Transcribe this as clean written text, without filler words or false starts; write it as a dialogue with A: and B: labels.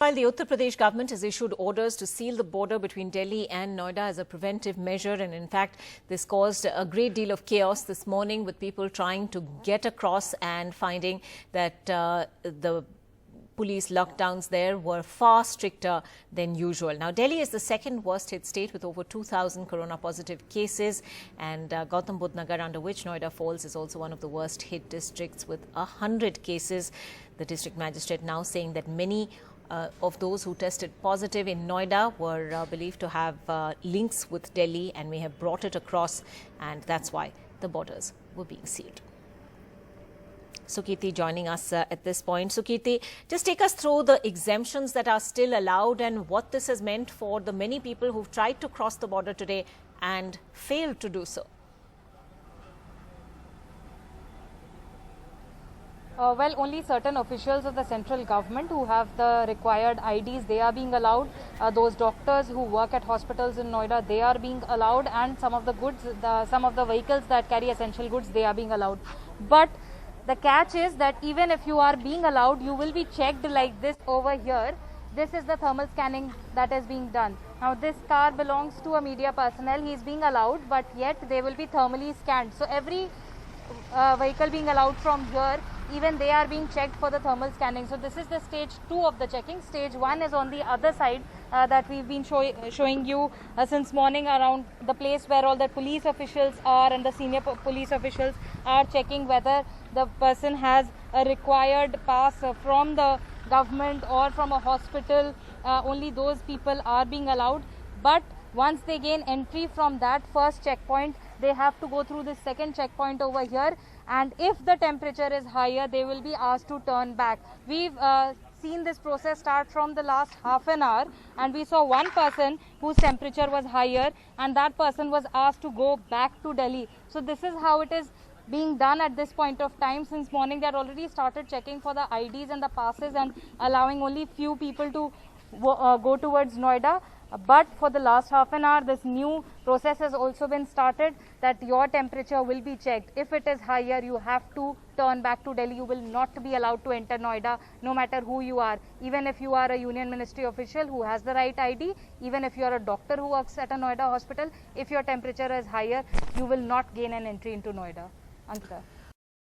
A: While the Uttar Pradesh government has issued orders to seal the border between Delhi and Noida as a preventive measure, and in fact this caused a great deal of chaos this morning with people trying to get across and finding that the police lockdowns there were far stricter than usual. Now, Delhi is the second worst hit state with over 2,000 corona positive cases, and Gautam Budh Nagar, under which Noida falls, is also one of the worst hit districts with 100 cases. The district magistrate now saying that many of those who tested positive in Noida were believed to have links with Delhi and may have brought it across, and that's why the borders were being sealed. Sukirti joining us at this point. Sukirti, just take us through the exemptions that are still allowed and what this has meant for the many people who've tried to cross the border today and failed to do so.
B: Well, only certain officials of the central government who have the required IDs, they are being allowed. Those doctors who work at hospitals in Noida, they are being allowed, and some of the goods, some of the vehicles that carry essential goods, they are being allowed. But the catch is that even if you are being allowed, you will be checked like this over here. This is the thermal scanning that is being done. Now, this car belongs to a media personnel. He is being allowed, but yet they will be thermally scanned. So every vehicle being allowed from here, even they are being checked for the thermal scanning. So this is the stage 2 of the checking. Stage 1 is on the other side that we've been showing you since morning, around the place where all the police officials are and the senior police officials are checking whether the person has a required pass from the government or from a hospital. Only those people are being allowed. But once they gain entry from that first checkpoint, they have to go through this second checkpoint over here, and if the temperature is higher, they will be asked to turn back. We've seen this process start from the last half an hour, and we saw one person whose temperature was higher, and that person was asked to go back to Delhi. So this is how it is being done at this point of time. Since morning, they had already started checking for the IDs and the passes and allowing only few people to go towards Noida. But for the last half an hour, this new process has also been started, that your temperature will be checked. If it is higher, you have to turn back to Delhi. You will not be allowed to enter Noida, no matter who you are. Even if you are a Union Ministry official who has the right ID, even if you are a doctor who works at a Noida hospital, if your temperature is higher, you will not gain an entry into Noida. Ankita.